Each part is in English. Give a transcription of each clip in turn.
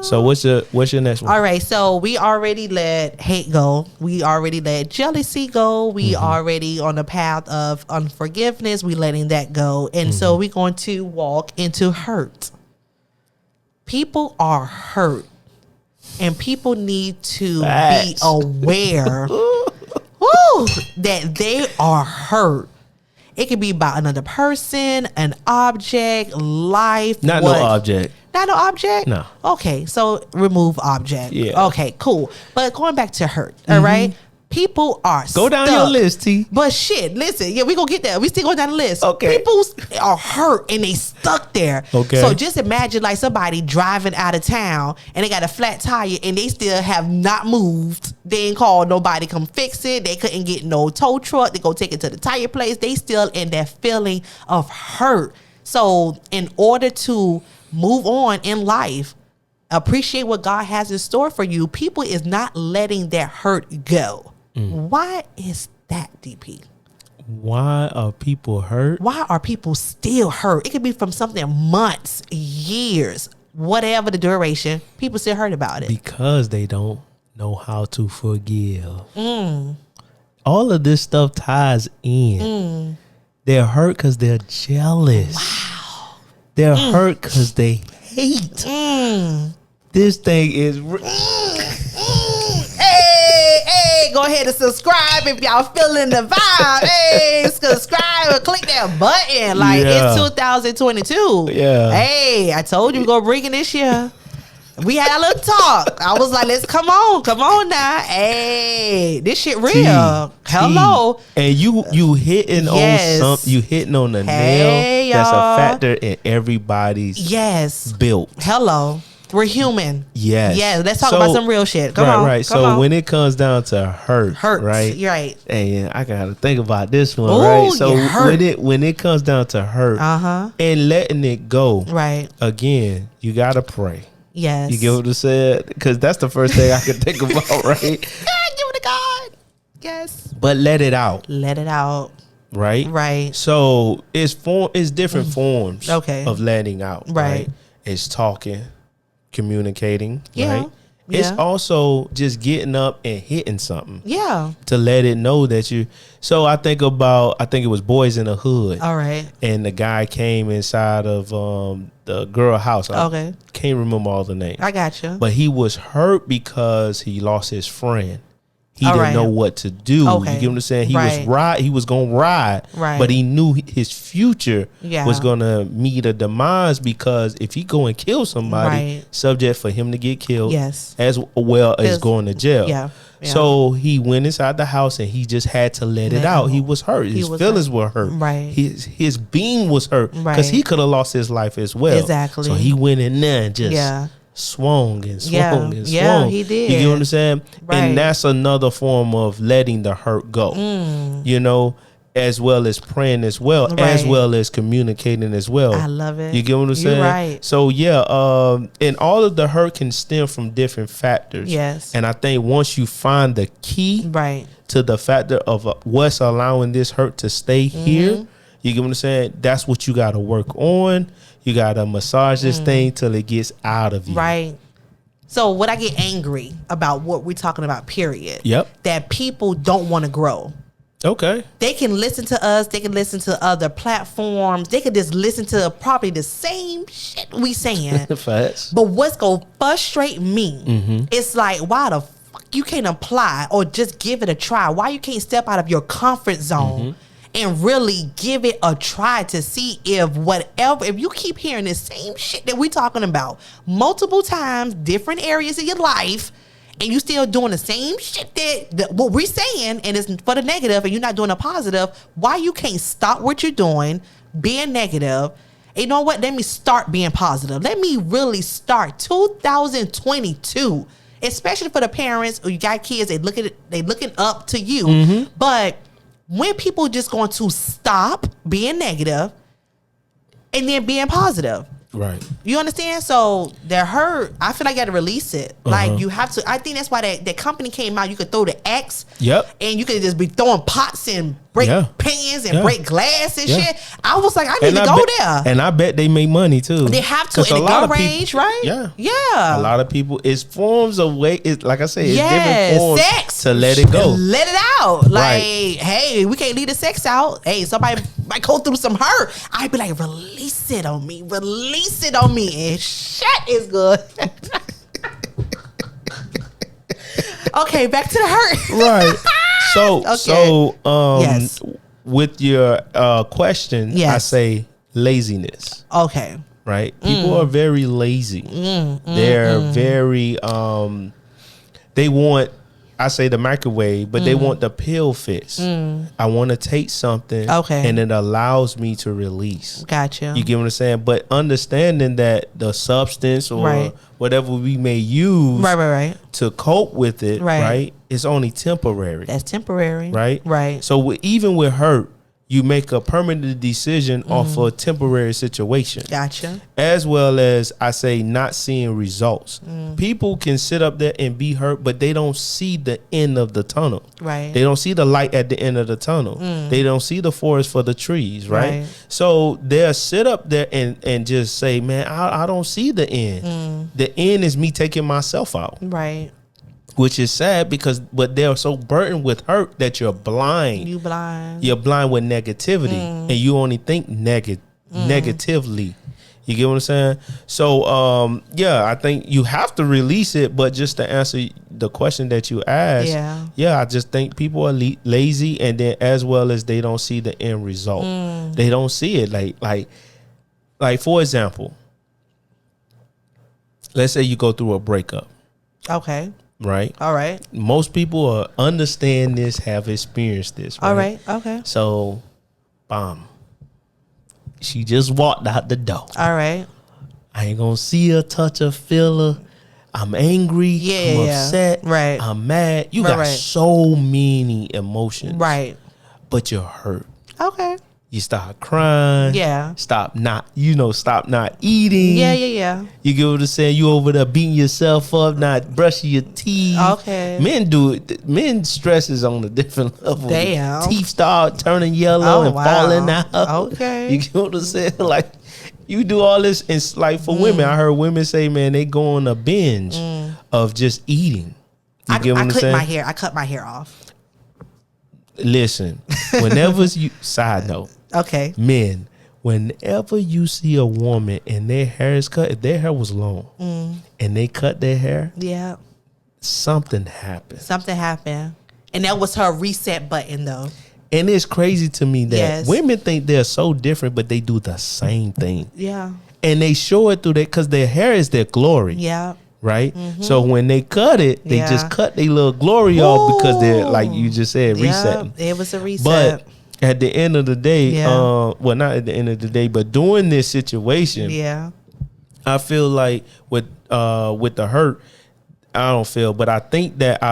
So what's your next one? All right, so we already let hate go. We already let jealousy go. We already on the path of unforgiveness. We letting that go. And so we're going to walk into hurt. People are hurt. And people need to be aware that they are hurt. It could be about another person, an object, life. Not no object. Not no object? No. Okay, so remove object. Yeah. Okay, cool. But going back to hurt, all right? People are Go down your list, T. But shit, listen, yeah, we gonna get there. We still going down the list. Okay. People are hurt and they stuck there. Okay. So just imagine like somebody driving out of town and they got a flat tire and they still have not moved. They ain't called nobody come fix it. They couldn't get no tow truck. They go take it to the tire place. They still in that feeling of hurt. So in order to move on in life, appreciate what God has in store for you, people is not letting that hurt go. Why is that, DP? Why are people hurt? Why are people still hurt? It could be from something months, years, whatever the duration. People still hurt about it. Because they don't know how to forgive. All of this stuff ties in. They're hurt because they're jealous. Wow. They're hurt because they hate. This thing is... Hey, go ahead and subscribe if y'all feeling the vibe. Hey, subscribe and click that button. Like it's 2022. Yeah. Hey, I told you we're gonna bring it this year. We had a little talk. I was like, let's come on now. Hey, this shit real. Hello. And you hitting on something. You hitting on the nail. That's a factor in everybody's built. Hello. We're human. Yes. Yeah. Let's talk about some real shit. Come on. Right. So when it comes down to hurt, right? You're right. And I gotta think about this one, Ooh, right? So when it comes down to hurt, and letting it go, right? Again, you gotta pray. Yes. You get what I said? Because that's the first thing I can think about, right? Give it to God. Yes. But let it out. Let it out. Right? Right. So it's different forms of letting out. Right. It's talking, communicating. Yeah. Right. It's also just getting up and hitting something. Yeah. To let it know that you. So I think it was Boys in the Hood. All right. And the guy came inside of the girl house. I can't remember all the names. I got you. But he was hurt because he lost his friend. He didn't know what to do. Okay. You get what I'm saying? He was going to ride, but he knew his future was going to meet a demise because if he go and kill somebody, subject for him to get killed, as well as going to jail. Yeah. So he went inside the house and he just had to let it out. He was hurt. His feelings were hurt. Right. His being was hurt because he could have lost his life as well. Exactly. So he went in there and just swung and swung and swung. Yeah, he did. You get what I'm saying? Right. And that's another form of letting the hurt go. You know, as well as praying as well, as well as communicating as well. I love it. You get what I'm saying? Right. So and all of the hurt can stem from different factors. Yes. And I think once you find the key to the factor of what's allowing this hurt to stay here, you get what I'm saying? That's what you got to work on. You got to massage this thing till it gets out of you. Right. So what I get angry about what we're talking about, period. Yep. That people don't want to grow. Okay. They can listen to us. They can listen to other platforms. They can just listen to probably the same shit we saying. Facts. But what's going to frustrate me, it's like, why the fuck you can't apply or just give it a try? Why you can't step out of your comfort zone and really give it a try to see if you keep hearing the same shit that we're talking about multiple times, different areas of your life, and you still doing the same shit that what we're saying, and it's for the negative, and you're not doing the positive, why you can't stop what you're doing, being negative, and you know what? Let me start being positive. Let me really start 2022, especially for the parents who you got kids, they looking up to you. But when people just going to stop being negative and then being positive. Right. You understand? So they're hurt. I feel like you got to release it. Like you have to. I think that's why that company came out. You could throw the X. Yep. And you could just be throwing pots and break pans and break glass and shit. I was like, I need to go there. And I bet they make money too. They have to in the gun range, right? Yeah. Yeah. A lot of people, it's forms of way, it's like I said, it's different forms sex. To let it go. Let it out. Like, hey, we can't leave the sex out. Hey, somebody might go through some hurt. I'd be like, release it on me. Release it on me. And shit is good. Okay, back to the hurt. Right. So, yes. With your question, I say laziness. Okay. Right? People are very lazy. They're very they want, I say the microwave, but they want the pill fix. I want to take something and it allows me to release. Gotcha. You get what I'm saying? But understanding that the substance or whatever we may use to cope with it, right, is only temporary. That's temporary. Right? Right. So even with hurt, you make a permanent decision off of a temporary situation. Gotcha. As well as, I say, not seeing results. People can sit up there and be hurt, but they don't see the end of the tunnel. Right. They don't see the light at the end of the tunnel. They don't see the forest for the trees, right? So they'll sit up there and just say, man, I don't see the end. The end is me taking myself out. Right. Which is sad but they're so burdened with hurt that you're blind. You blind. You're blind with negativity, and you only think negatively. You get what I'm saying? So, I think you have to release it. But just to answer the question that you asked, I just think people are lazy, and then as well as they don't see the end result. They don't see it. Like for example, let's say you go through a breakup. Okay. Right. All right. Most people understand this, have experienced this. Right? All right. Okay. So, she just walked out the door. All right. I ain't gonna see her, touch her, feel her. I'm angry. I'm upset. Right. I'm mad. You got so many emotions. Right. But you're hurt. Okay. You start crying. Yeah. Stop not eating. Yeah. You get what I'm saying? You over there beating yourself up, not brushing your teeth. Okay. Men do it. Men stress is on a different level. Damn. Teeth start turning yellow and falling out. Okay. You get what I'm saying? Like, you do all this. It's like for women, I heard women say, man, they go on a binge of just eating. You get what I'm saying? I cut my hair off. Listen, whenever you, side note. Okay. Men, whenever you see a woman and their hair is cut, if their hair was long and they cut their hair, something happened. Something happened. And that was her reset button, though. And it's crazy to me that women think they're so different, but they do the same thing. Yeah. And they show it through that because their hair is their glory. Yeah. Right? So when they cut it, they just cut their little glory off because they're, like you just said, resetting. It was a reset. But at the end of the day, well, not at the end of the day, but during this situation, I feel like with the hurt, I don't feel, but I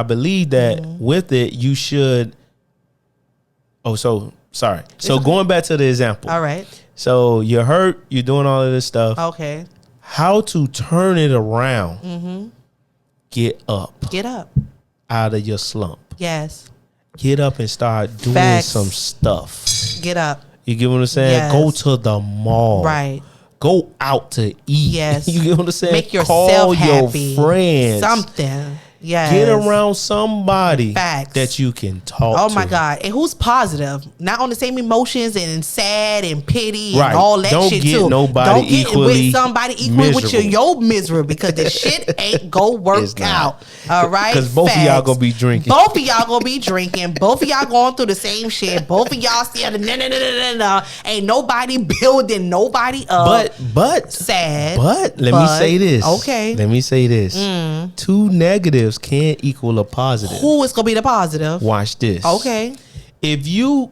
believe that with it, you should. So going back to the example. All right. So you're hurt, you're doing all of this stuff. Okay. How to turn it around? Get up. Get up. Out of your slump. Yes. Get up and start doing some stuff. Get up. You get what I'm saying? Yes. Go to the mall. Right. Go out to eat. Yes. You get what I'm saying? Make yourself happy. Your friends. Something. Yes. Get around somebody Facts. that you can talk to. Oh my God. And who's positive? Not on the same emotions and sad and pity right. and all that Don't shit get too. Nobody Don't get equally with somebody equally with your miserable because the shit ain't go work out. All right? Because both of y'all gonna be drinking. Both of y'all gonna be drinking. Both of y'all going through the same shit. Both of y'all still ain't nobody building nobody up. But sad. But let me say this. Okay. Let me say this. Two negatives can't equal a positive. Who is gonna be the positive? Watch this. Okay. If you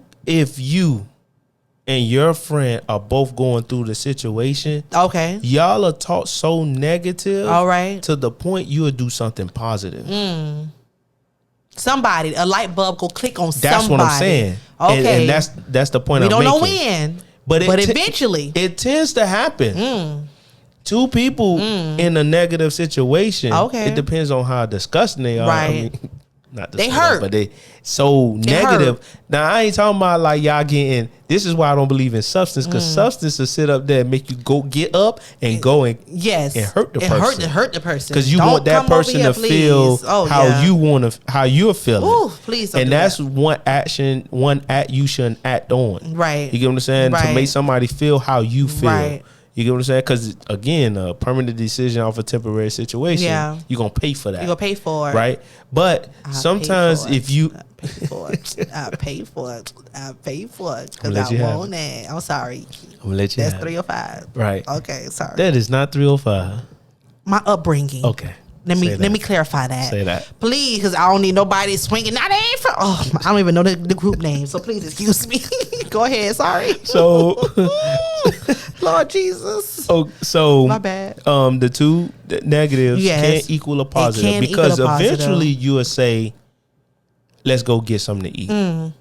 and your friend are both going through the situation, okay, y'all are taught so negative, all right, to the point you'll do something positive. Somebody, a light bulb go click on somebody. That's what I'm saying. Okay, and that's the point. We I'm don't making. know when, but eventually it tends to happen. Two people in a negative situation. Okay, it depends on how disgusting they are. Right. I mean, not to they say hurt, that, but they so negative. Hurt. Now I ain't talking about like y'all getting. This is why I don't believe in substance, because substance will sit up there and make you go get up and go and and hurt the person. Hurt the person because you want that person to feel how you want to, how you're feeling. Ooh, please don't and do that's that. one act you shouldn't act on. Right. You get what I'm saying? Right. To make somebody feel how you feel. Right. You get what I'm saying? Because again, a permanent decision off a temporary situation, you're gonna pay for that. You're gonna pay for it, right? But sometimes if you I pay for it because I want it. I'm sorry. I'm gonna let you. That's 305. Right. Okay. Sorry. That is not 305. My upbringing. Okay. Let me clarify that. Say that. Please, because I don't need nobody swinging. Not ain't from. Oh, I don't even know the group name. So please excuse me. Go ahead. Sorry. So, Lord Jesus. So my bad. The two negatives can't equal a positive, because eventually you will say, "Let's go get something to eat," and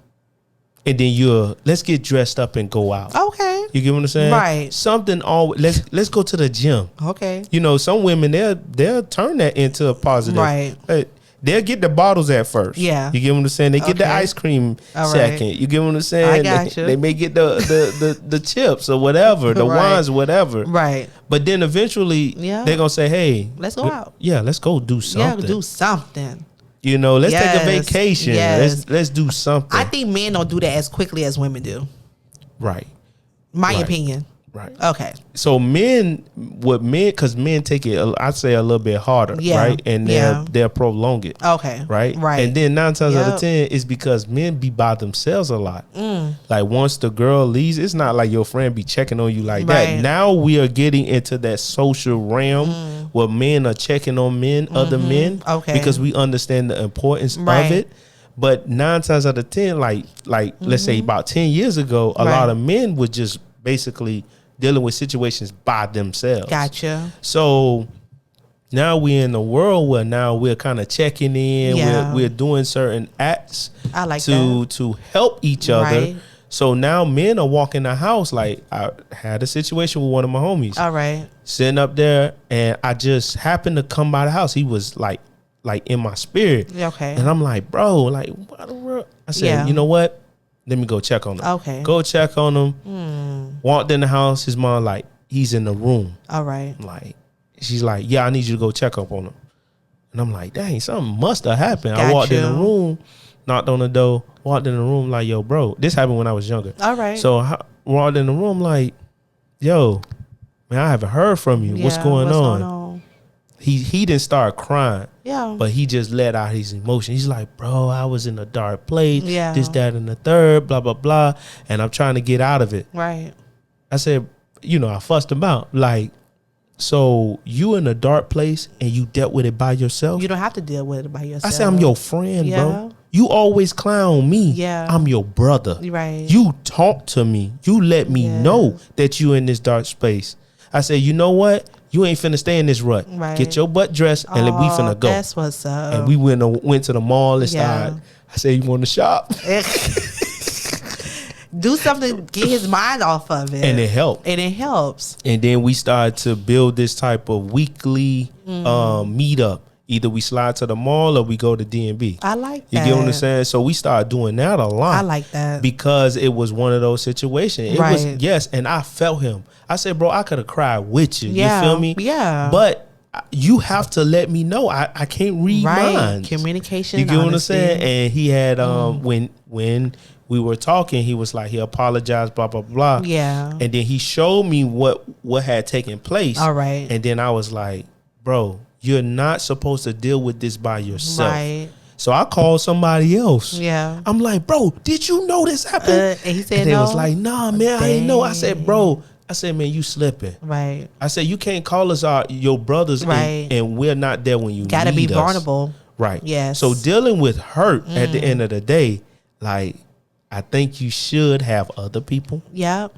then let's get dressed up and go out. Okay. You get what I'm saying? Right. Something always. Let's go to the gym. Okay. You know, some women they'll turn that into a positive. Right. They'll get the bottles at first. Yeah. You get what I'm saying? They get the ice cream second. You get what I'm saying? I got you. They may get the chips or whatever, the wines or whatever. Right. But then eventually they're gonna say, "Hey, let's go out. Yeah, let's go do something. Yeah, do something. You know, let's take a vacation. Yes. Let's do something." I think men don't do that as quickly as women do. Right. My opinion. Right. Okay. So because men take it, I'd say a little bit harder, right? And they'll prolong it. Okay. Right. Right. And then 9 times out of 10 is because men be by themselves a lot. Like once the girl leaves, it's not like your friend be checking on you like that. Now we are getting into that social realm where men are checking on other men, because we understand the importance of it. But 9 times out of 10, like let's say about 10 years ago, a lot of men would just basically dealing with situations by themselves. Gotcha. So now we're in the world where now we're kind of checking in. We're doing certain acts to help each other. Right. So now men are walking the house. Like I had a situation with one of my homies. All right. Sitting up there, and I just happened to come by the house. He was like in my spirit. Okay. And I'm like, bro, like what the world? I said, you know what? Let me go check on him. Okay. Go check on him. Walked in the house. His mom like, he's in the room. All right. Like, she's like, yeah, I need you to go check up on him. And I'm like, dang, something must have happened. I walked in the room, knocked on the door, walked in the room like, yo, bro. This happened when I was younger. All right. So I walked in the room like, yo, man, I haven't heard from you. What's going on? He didn't start crying. Yeah. But he just let out his emotion. He's like, bro, I was in a dark place. Yeah. This, that, and the third, blah, blah, blah. And I'm trying to get out of it. Right. I said, I fussed him out. Like, so you in a dark place and you dealt with it by yourself? You don't have to deal with it by yourself. I said, I'm your friend, bro. You always clown me. Yeah. I'm your brother. Right. You talk to me. You let me know that you in this dark space. I said, you know what? You ain't finna stay in this rut. Right. Get your butt dressed and we finna go. That's what's up. And we went to the mall and started. I said, you want to shop? Do something, get his mind off of it. And it helped. And it helps. And then we started to build this type of weekly meetup. Either we slide to the mall or we go to D&B. I like that. You get what I'm saying? So we started doing that a lot. I like that. Because it was one of those situations. It was, and I felt him. I said, bro, I could have cried with you. Yeah. You feel me? Yeah. But you have to let me know. I can't read minds. Communication. You get what I'm saying? And he had, when we were talking, he was like, he apologized, blah, blah, blah. Yeah. And then he showed me what had taken place. All right. And then I was like, bro, you're not supposed to deal with this by yourself. Right. So I called somebody else. Yeah. I'm like, bro, did you know this happened? And he said and no. They was like, nah, man, I didn't know. I said, bro, man, you slipping. Right. I said, you can't call us your brothers and we're not there when you gotta need be vulnerable. Right. Yes. So dealing with hurt at the end of the day, like, I think you should have other people. Yeah.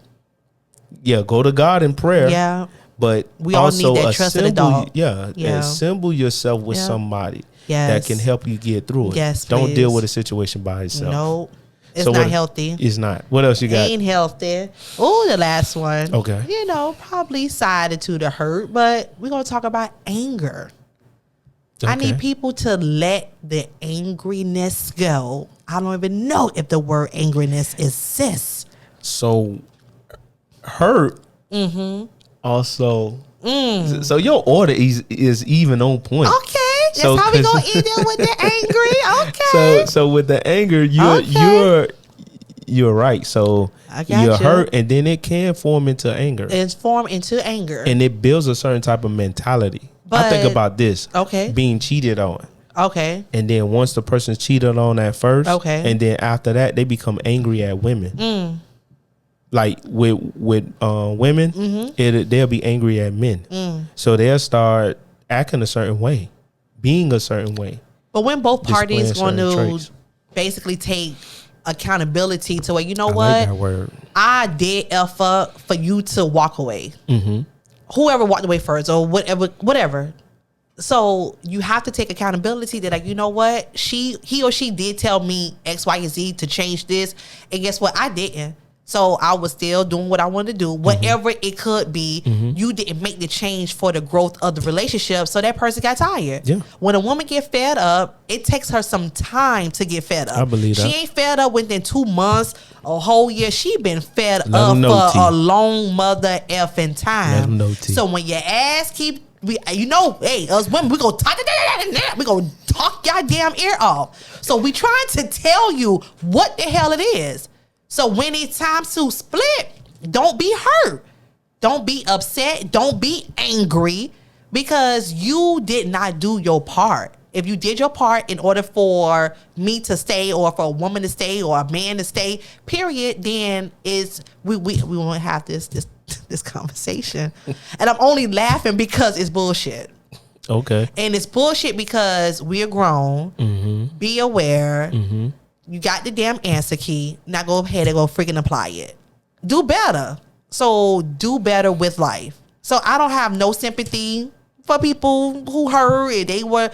Yeah, go to God in prayer. Yeah. But we all need that trusted adult. Yeah. Assemble yourself with somebody that can help you get through it. Yes, don't deal with a situation by yourself. No. It's not healthy. It's not. What else you got? Ain't healthy. Oh, the last one. Okay. Probably sided to the hurt, but we're going to talk about anger. Okay. I need people to let the angriness go. I don't even know if the word angriness exists. So, hurt. Also. So your order is even on point. Okay. That's how we gonna end it with the angry. Okay. So with the anger, you're right. So you're hurt, and then it can form into anger. It's formed into anger, and it builds a certain type of mentality. But I think about this. Okay. Being cheated on. Okay. And then once the person's cheated on at first, and then after that, they become angry at women. Like with women, they'll be angry at men. So they'll start acting a certain way, being a certain way. But when both parties want to basically take accountability to where, you know what, like that word. I did F up for you to walk away. Whoever walked away first or whatever. So you have to take accountability that, like, you know what, he or she did tell me X, Y, and Z to change this, and guess what, I didn't. So I was still doing what I wanted to do, whatever it could be. You didn't make the change for the growth of the relationship, so that person got tired. Yeah. When a woman get fed up, it takes her some time to get fed up. I believe that. She ain't fed up within 2 months, a whole year. She been fed up for a long mother effing time. So when your ass keep, hey, us women, we gonna talk y'all damn ear off. So we trying to tell you what the hell it is. So when it's time to split, don't be hurt. Don't be upset. Don't be angry because you did not do your part. If you did your part in order for me to stay or for a woman to stay or a man to stay, period, then we won't have this conversation. And I'm only laughing because it's bullshit. Okay. And it's bullshit because we're grown. Be aware. You got the damn answer key. Now go ahead and go freaking apply it. Do better. So do better with life. So I don't have no sympathy for people who hurt. They were,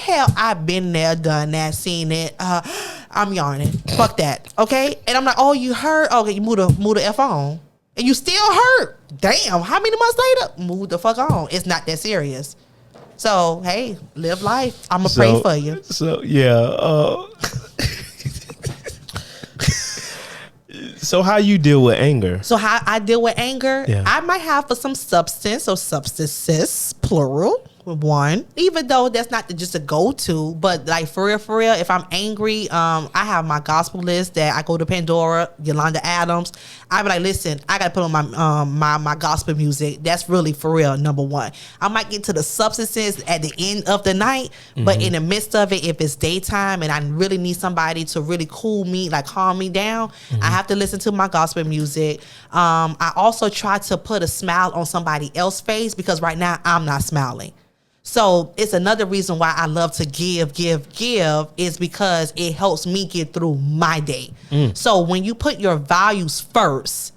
hell, I've been there, done that, seen it. I'm yarning. Fuck that. Okay? And I'm like, oh, you hurt? Okay, you move the F on. And you still hurt. Damn, how many months later? Move the fuck on. It's not that serious. So, hey, live life. I'm going to pray for you. So, yeah. So how you deal with anger? So how I deal with anger, I might have for some substance or substances, plural, one. Even though that's not just a go-to, but like for real, if I'm angry, I have my gospel list that I go to Pandora, Yolanda Adams. I be like, listen, I gotta put on my gospel music. That's really for real, number one. I might get to the substances at the end of the night, but in the midst of it, if it's daytime and I really need somebody to really cool me, like calm me down, I have to listen to my gospel music. I also try to put a smile on somebody else's face because right now I'm not smiling. So it's another reason why I love to give is because it helps me get through my day. So when you put your values first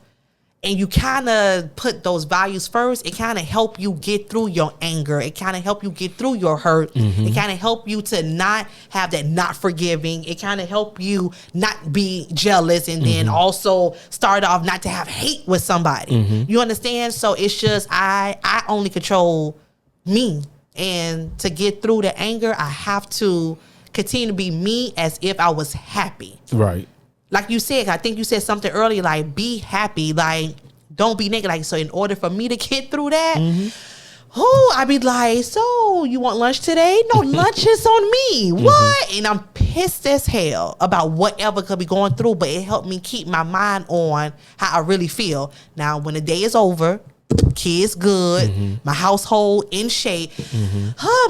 and you kind of put those values first, it kind of help you get through your anger. It kind of help you get through your hurt. It kind of help you to not have that not forgiving. It kind of help you not be jealous and then also start off not to have hate with somebody. You understand? So it's just I only control me. And to get through the anger, I have to continue to be me as if I was happy. Right. Like you said, I think you said something earlier, like be happy, like don't be negative. Like, so in order for me to get through that, I be like, so you want lunch today? No, lunch is on me. What? And I'm pissed as hell about whatever could be going through, but it helped me keep my mind on how I really feel. Now, when the day is over, kids good, my household in shape,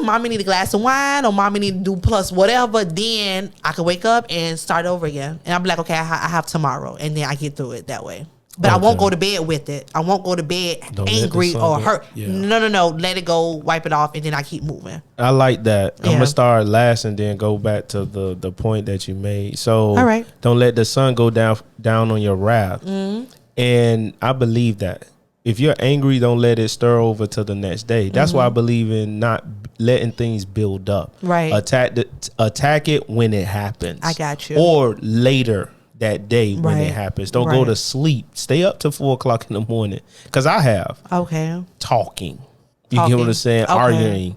mommy need a glass of wine or mommy need to do plus whatever, then I can wake up and start over again. And I'm like, okay, I have tomorrow. And then I get through it that way. But I won't go to bed with it. I won't go to bed angry or hurt. Yeah. No. Let it go, wipe it off, and then I keep moving. I like that. Yeah. I'm going to start last and then go back to the point that you made. So don't let the sun go down on your wrath. And I believe that. If you're angry, don't let it stir over to the next day. That's why I believe in not letting things build up. Right. Attack it when it happens. I got you. Or later that day when it happens. Don't go to sleep. Stay up till 4 o'clock in the morning. Because I have. Okay. Talking. You get what I'm saying? Okay. Arguing.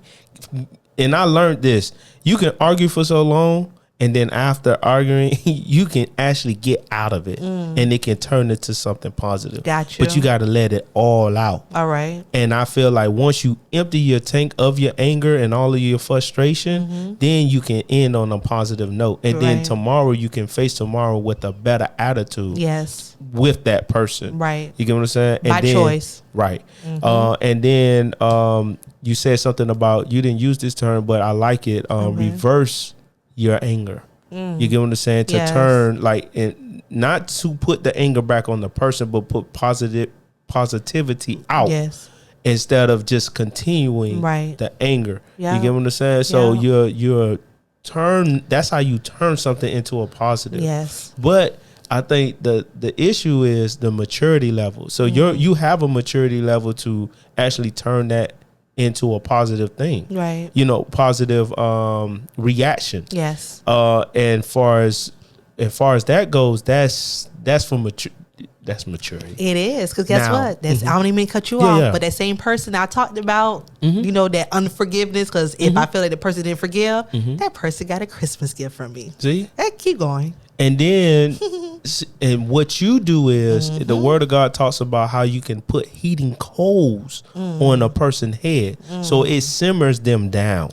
and I learned this. You can argue for so long, and then after arguing, you can actually get out of it, and it can turn into something positive. Gotcha. But you got to let it all out. All right. And I feel like once you empty your tank of your anger and all of your frustration, then you can end on a positive note. And then tomorrow you can face tomorrow with a better attitude. Yes. With that person. Right. You get what I'm saying? And by choice. Right. And then you said something about, you didn't use this term, but I like it. Reverse your anger. You get what I'm saying? To turn, like, and not to put the anger back on the person, but put positivity out. Yes. Instead of just continuing the anger. Yeah. You get what I'm saying? So you're turn, that's how you turn something into a positive. Yes. But I think the issue is the maturity level. So you have a maturity level to actually turn that into a positive thing, right? You know, positive reaction. Yes. And far as that goes, that's for that's maturity. It is, because guess what? That's I don't even cut you off, but that same person I talked about, you know, that unforgiveness. Because if I feel like the person didn't forgive, that person got a Christmas gift from me. See, hey, keep going. And then, and what you do is the Word of God talks about how you can put heating coals on a person's head, so it simmers them down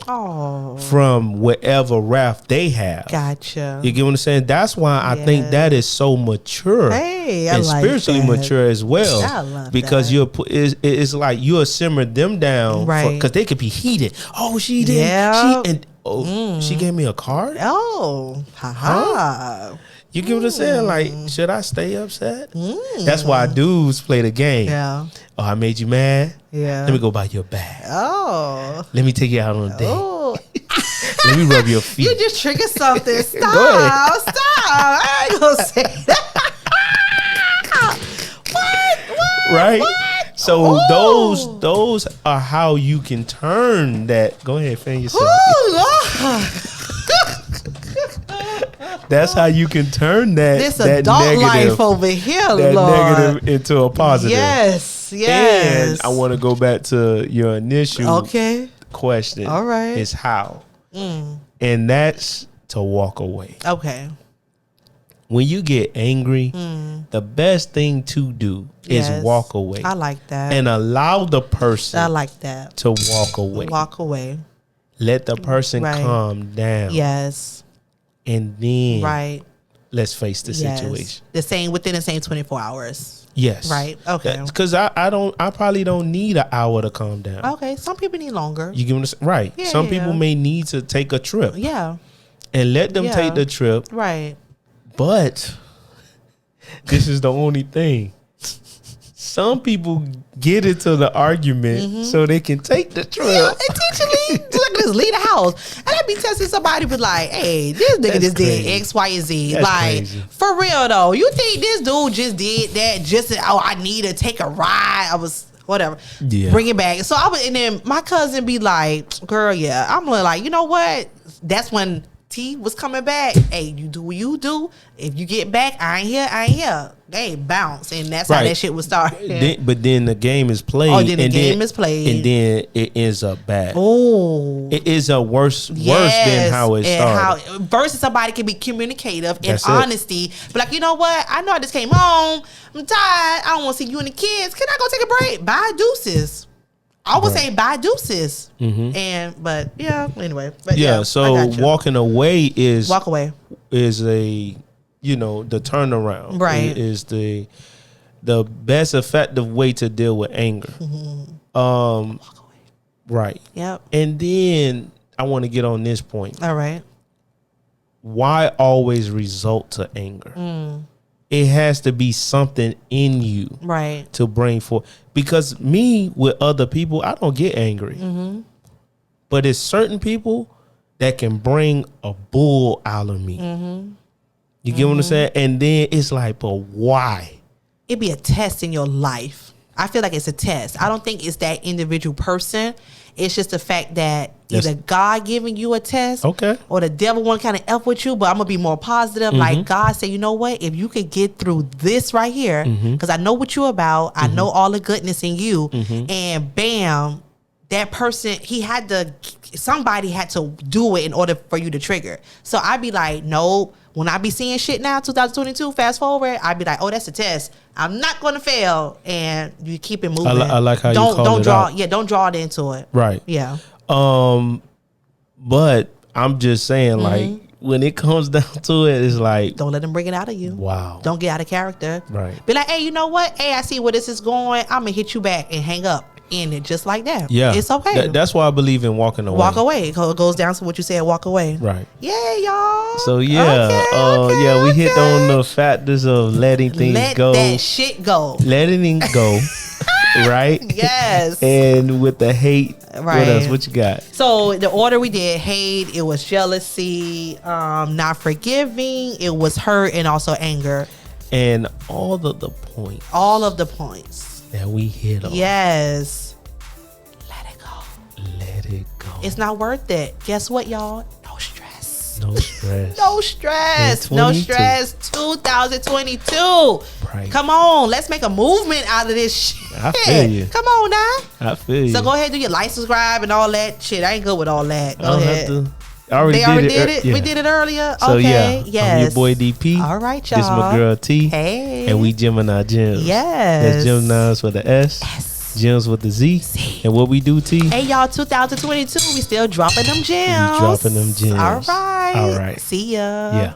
from whatever wrath they have. Gotcha. You get what I'm saying? That's why I think that is so mature, and like spiritually mature as well. I love because that. It's like you'll simmer them down, right? Because they could be heated. Oh, she did. Yeah. She gave me a card. Oh, haha. You get what I'm saying? Like, should I stay upset? That's why dudes play the game. Yeah. Oh, I made you mad? Yeah. Let me go buy you a bag. Oh. Let me take you out on a date. Oh. Let me rub your feet. You just triggered something. Stop. Stop. I ain't gonna say that. What? Right? What? So those are how you can turn that. Go ahead, fan yourself. That's how you can turn this that adult negative life over here, that Lord. negative into a positive. Yes. And I want to go back to your initial question. All right. Is how, and that's to walk away. Okay. When you get angry, the best thing to do is walk away. I like that. And allow the person to walk away. Walk away. Let the person calm down. Yes. And then let's face the situation. Within the same 24 hours. Yes. Right. Okay. Because I probably don't need an hour to calm down. Okay. Some people need longer. You give them right. Yeah, some people may need to take a trip. Yeah. And let them take the trip. Right. But this is the only thing. Some people get into the argument so they can take the trip. Yeah, intentionally just leave the house. And I be testing somebody, be like, hey, this nigga just did X, Y, and Z. That's like, crazy. For real though, you think this dude just did that just to, I need to take a ride? I was whatever. Yeah. Bring it back. So and then my cousin be like, girl, yeah. I'm like, you know what? That's when T was coming back. Hey, you do what you do. If you get back, I ain't here. They bounce, and that's how that shit was started. But then the game is played. Oh, then the game is played, and then it ends up bad. Oh, it is a worse than how it started. Versus somebody can be communicative and honesty, but like, you know what? I know I just came home. I'm tired. I don't want to see you and the kids. Can I go take a break? Bye, deuces. I would say bye, deuces. But yeah, anyway. But yeah, so walking away is a, you know, the turnaround. Right. Is the best effective way to deal with anger. Walk away. Right. Yep. And then I want to get on this point. All right. Why always result to anger? It has to be something in you, right, to bring forth. Because me with other people, I don't get angry, but it's certain people that can bring a bull out of me. You get what I'm saying? And then it's like, but why? It'd be a test in your life. I feel like it's a test. I don't think it's that individual person. It's just the fact that either God giving you a test, or the devil want to kind of F with you, but I'm going to be more positive. Like God said, you know what? If you could get through this right here, because I know what you're about. I know all the goodness in you. And bam, that person, somebody had to do it in order for you to trigger. So I'd be like, nope. When I be seeing shit now, 2022, fast forward, I'd be like, oh, that's a test. I'm not going to fail. And you keep it moving. I like how you call it out. Yeah, don't draw it into it. Right. Yeah. But I'm just saying, like, when it comes down to it, it's like, don't let them bring it out of you. Wow. Don't get out of character. Right. Be like, hey, you know what? Hey, I see where this is going. I'm going to hit you back and hang up. In it just like that. Yeah. It's okay. That's why I believe in walking away. Walk away. It goes down to what you said, walk away. Right. Yeah, y'all. So yeah, we hit on the factors of letting things go. Let that shit go. Letting it go. Right? Yes. And with the hate, right. What else? What you got? So the order we did, hate, it was jealousy, not forgiving, it was hurt, and also anger. And all of the points. All of the points. That we hit on. Yes. Let it go. Let it go. It's not worth it. Guess what, y'all? No stress. No stress. No stress. No stress. 2022. Right. Come on. Let's make a movement out of this shit. I feel you. Come on now. I feel you. So go ahead and do your like, subscribe, and all that shit. I ain't good with all that. Go ahead. They already did it. Yeah. We did it earlier. So okay. Yes. I'm your boy DP. All right, y'all. This my girl T. Hey. And we Gemini Gemz. Yes. That's Geminis with the S. Gems with the Z. And what we do, T? Hey, y'all, 2022, we still dropping them gems. All right. See ya. Yeah.